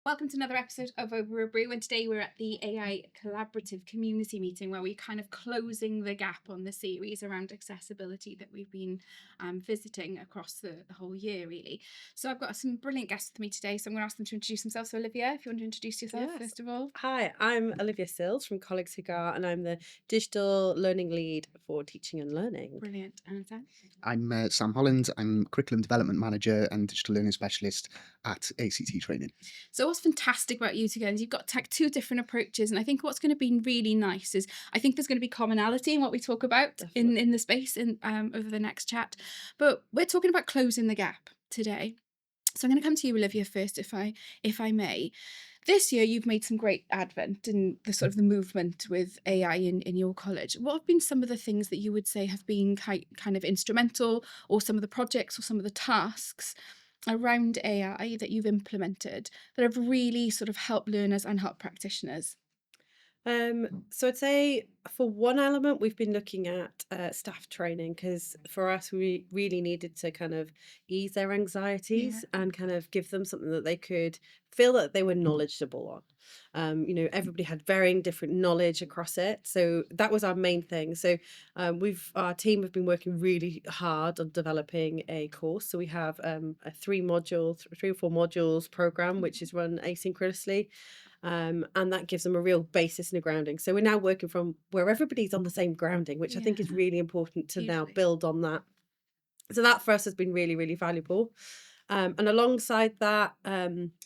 Welcome to another episode of Over a Brew, and today we're at the AI Collaborative Community Meeting where we're kind of closing the gap on the series around accessibility that we've been visiting across the whole year, really. So I've got some brilliant guests with me today, so I'm going to ask them to introduce themselves. So Olivia, if you want to introduce yourself Yes. first of all. Hi, I'm Olivia Sills from Coleg, and I'm the digital learning lead for teaching and learning. Brilliant. And Sam? I'm Sam Holland. I'm Curriculum Development Manager and Digital Learning Specialist at ACT Training. So what's fantastic about you together is you've got two different approaches, and I think what's going to be really nice is I think there's going to be commonality in what we talk about in the space in over the next chat, but we're talking about closing the gap today. So I'm going to come to you, Olivia, first, if I may. This year, you've made some great advent in the sort of the movement with AI in your college. What have been some of the things that you would say have been kind of instrumental, or some of the projects or some of the tasks around AI that you've implemented that have really sort of helped learners and helped practitioners? So I'd say for one element, we've been looking at staff training because for us, we really needed to kind of ease their anxieties and kind of give them something that they could feel that they were knowledgeable on. Everybody had varying different knowledge across it, so that was our main thing. So our team have been working really hard on developing a course. So we have a three or four modules program, which is run asynchronously. And that gives them a real basis and a grounding. So we're now working from where everybody's on the same grounding, which I think is really important to now build on that. So that for us has been really, really valuable. And alongside that,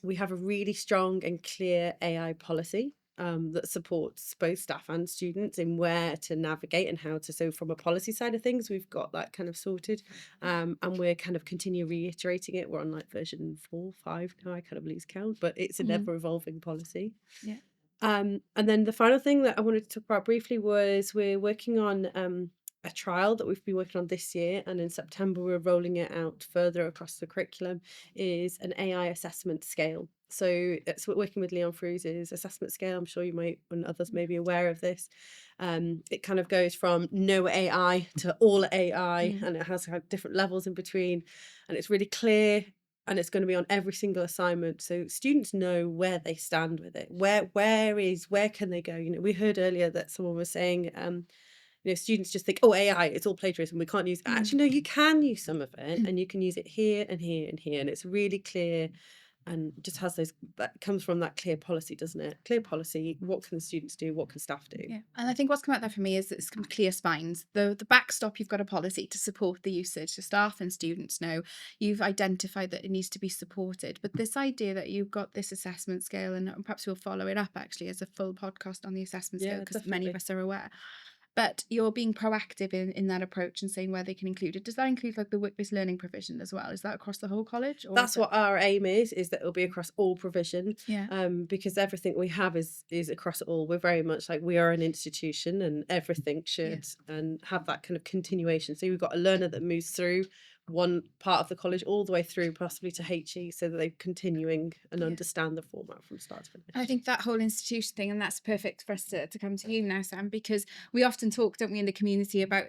we have a really strong and clear AI policy that supports both staff and students in where to navigate and how to. So from a policy side of things, we've got that kind of sorted, and we're kind of continue reiterating it. We're on like version 4, 5 now. I kind of lose count, but it's an ever evolving policy. Yeah. And then the final thing that I wanted to talk about briefly was we're working on a trial that we've been working on this year, and in September we're rolling it out further across the curriculum, is an AI assessment scale. So it's working with Leon Fruz's assessment scale. I'm sure you might, and others may be aware of this. It kind of goes from no AI to all AI, and it has different levels in between, and it's really clear, and it's going to be on every single assignment, so students know where they stand with it. Where can they go? We heard earlier that someone was saying students just think, oh, AI, it's all plagiarism, we can't use it. Actually, no, you can use some of it, and you can use it here and here and here, and it's really clear, and just has those, that comes from that clear policy, doesn't it? Clear policy, what can the students do, what can staff do? Yeah, and I think what's come out there for me is that it's clear spines. The backstop, you've got a policy to support the usage. So staff and students know you've identified that it needs to be supported. But this idea that you've got this assessment scale, and perhaps we'll follow it up actually as a full podcast on the assessment scale, because many of us are aware. But you're being proactive in that approach and saying where they can include it. Does that include like the work-based learning provision as well? Is that across the whole college? Or that's what our aim is that it'll be across all provision. Yeah. Because everything we have is across it all. We're very much like, we are an institution, and everything should and have that kind of continuation. So we've got a learner that moves through one part of the college all the way through possibly to HE, so that they're continuing and understand the format from start to finish. I think that whole institution thing, and that's perfect for us to come to you now, Sam, because we often talk, don't we, in the community about,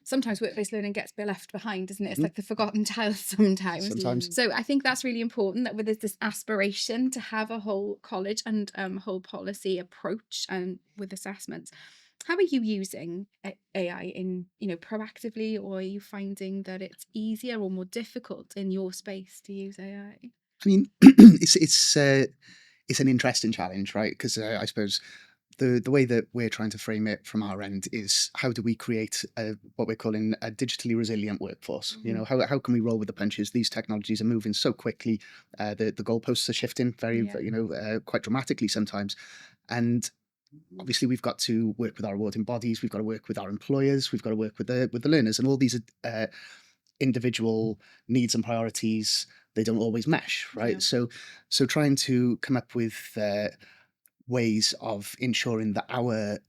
sometimes work-based learning gets a bit left behind, isn't it? It's like the forgotten child sometimes. So I think that's really important, that with this aspiration to have a whole college and whole policy approach and with assessments. How are you using AI in, proactively, or are you finding that it's easier or more difficult in your space to use AI? I mean, it's an interesting challenge, right? Because I suppose the way that we're trying to frame it from our end is, how do we create what we're calling a digitally resilient workforce? How can we roll with the punches? These technologies are moving so quickly. The goalposts are shifting very, quite dramatically sometimes, and obviously we've got to work with our awarding bodies, we've got to work with our employers, we've got to work with the learners, and all these individual needs and priorities, they don't always mesh, right? So trying to come up with ways of ensuring that our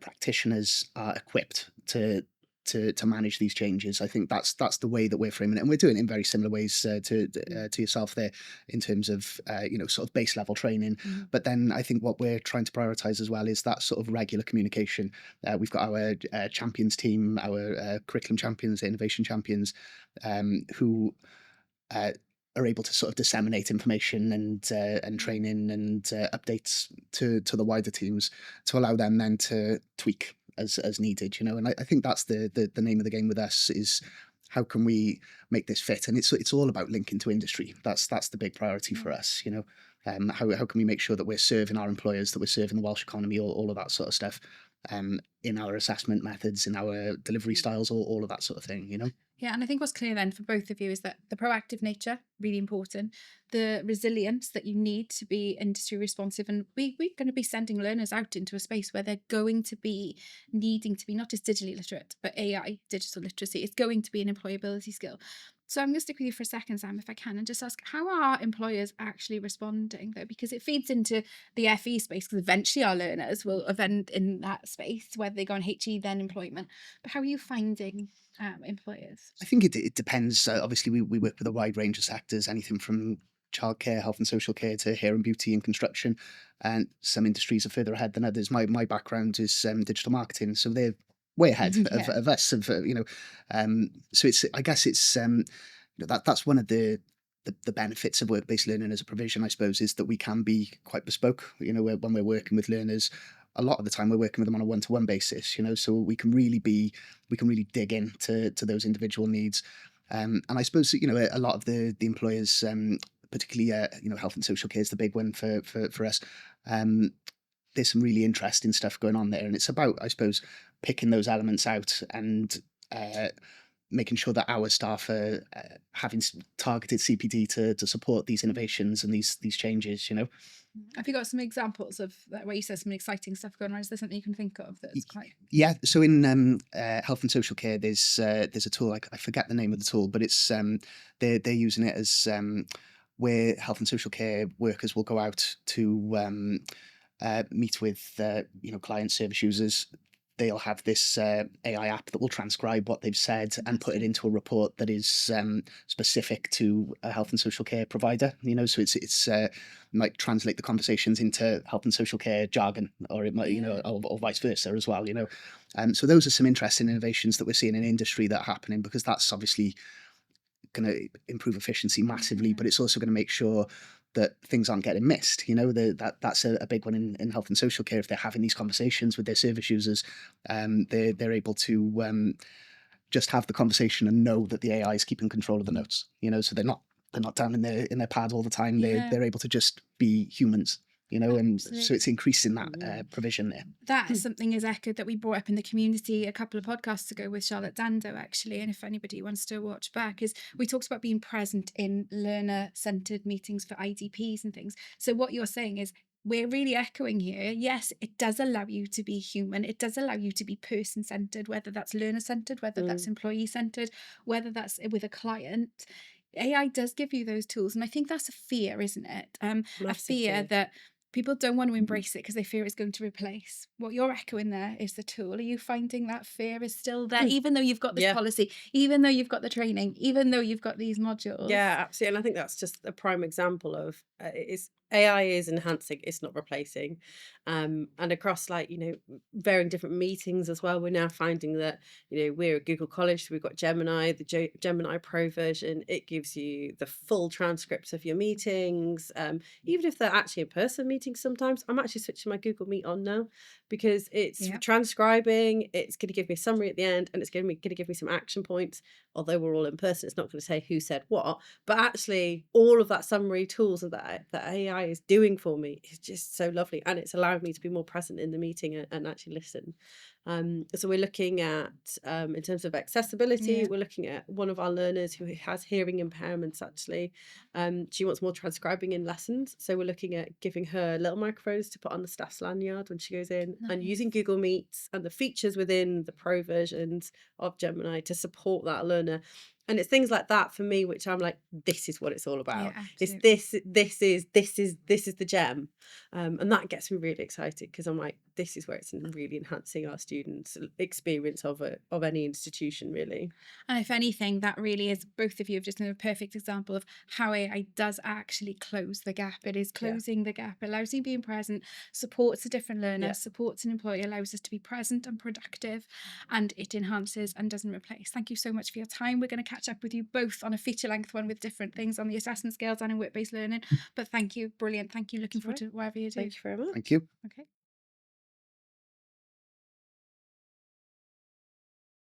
practitioners are equipped to manage these changes. I think that's the way that we're framing it, and we're doing it in very similar ways to yourself there, in terms of sort of base level training. But then I think what we're trying to prioritize as well is that sort of regular communication. We've got our champions team, our curriculum champions, innovation champions, who are able to sort of disseminate information and training and updates to the wider teams to allow them then to tweak as needed, you know. And I think that's the name of the game with us is how can we make this fit? And it's all about linking to industry. That's the big priority for us, you know. How can we make sure that we're serving our employers, that we're serving the Welsh economy, all of that sort of stuff, in our assessment methods, in our delivery styles, all of that sort of thing, you know. Yeah, and I think what's clear then for both of you is that the proactive nature, really important, the resilience that you need to be industry responsive, and we're going to be sending learners out into a space where they're going to be needing to be not just digitally literate, but AI, digital literacy, is going to be an employability skill. So I'm going to stick with you for a second, Sam, if I can, and just ask, how are employers actually responding, though? Because it feeds into the FE space, because eventually our learners will end in that space, whether they go on HE, then employment. But how are you finding employers? I think it depends. Obviously, we work with a wide range of sectors, anything from childcare, health and social care to hair and beauty and construction. And some industries are further ahead than others. My background is digital marketing, so they're way ahead Yeah. of us. You know, so I guess it's you know, that's one of the benefits of work-based learning as a provision, I suppose, is that we can be quite bespoke. You know, when we're working with learners, a lot of the time we're working with them on a one-to-one basis. You know, so we can really dig into those individual needs. And I suppose, you know, a lot of the employers, particularly you know, health and social care is the big one for us. There's some really interesting stuff going on there, and it's about, I suppose, picking those elements out and making sure that our staff are having targeted CPD to support these innovations and these changes, you know. Have you got some examples of that where you said some exciting stuff going on? Is there something you can think of that's quite... Yeah, so in health and social care, there's a tool, I forget the name of the tool, but it's they're using it as where health and social care workers will go out to meet with you know, client service users. They'll have this AI app that will transcribe what they've said and put it into a report that is specific to a health and social care provider. You know, so it's might translate the conversations into health and social care jargon, or it might, you know, or vice versa as well. You know, so those are some interesting innovations that we're seeing in industry that are happening, because that's obviously going to improve efficiency massively, but it's also going to make sure that things aren't getting missed. You know, that's a big one in health and social care. If they're having these conversations with their service users, they're able to just have the conversation and know that the AI is keeping control of the notes. You know, so they're not down in their pad all the time. They're able to just be humans. You know, and so it's increasing that provision there. That is something is echoed that we brought up in the community a couple of podcasts ago with Charlotte Dando, actually. And if anybody wants to watch back, is we talked about being present in learner-centered meetings for IDPs and things. So what you're saying is we're really echoing here. Yes, it does allow you to be human. It does allow you to be person-centered, whether that's learner-centered, whether that's employee-centered, whether that's with a client. AI does give you those tools. And I think that's a fear, isn't it? A fear that people don't want to embrace it because they fear it's going to replace. What you're echoing there is the tool. Are you finding that fear is still there, even though you've got this policy, even though you've got the training, even though you've got these modules? Yeah, absolutely. And I think that's just a prime example of AI is enhancing, it's not replacing. And across, like, you know, varying different meetings as well, we're now finding that, you know, we're at Google College, so we've got Gemini, the Gemini Pro version. It gives you the full transcripts of your meetings. Even if they're actually in-person meetings sometimes, I'm actually switching my Google Meet on now, because it's transcribing, it's going to give me a summary at the end, and it's going to give me some action points. Although we're all in person, it's not going to say who said what, but actually all of that summary tools that AI is doing for me is just so lovely, and it's allowing me to be more present in the meeting and actually listen. So we're looking at, in terms of accessibility, we're looking at one of our learners who has hearing impairments, actually. She wants more transcribing in lessons. So we're looking at giving her little microphones to put on the staff's lanyard when she goes in, and using Google Meets and the features within the pro versions of Gemini to support that learner. And it's things like that for me, which I'm like, this is what it's all about. This is the gem. And that gets me really excited, because I'm like, this is where it's really enhancing our students' experience of any institution, really. And if anything, that really is, both of you have just done a perfect example of how AI does actually close the gap. It is Yeah. closing the gap, allows you being present, supports a different learner, Yeah. supports an employee, allows us to be present and productive, and it enhances and doesn't replace. Thank you so much for your time. We're going to catch up with you both on a feature-length one with different things on the assessment scales and in work-based learning. But thank you, brilliant. Thank you. Looking That's all forward to whatever you do. Thank you very much. Thank you. Okay.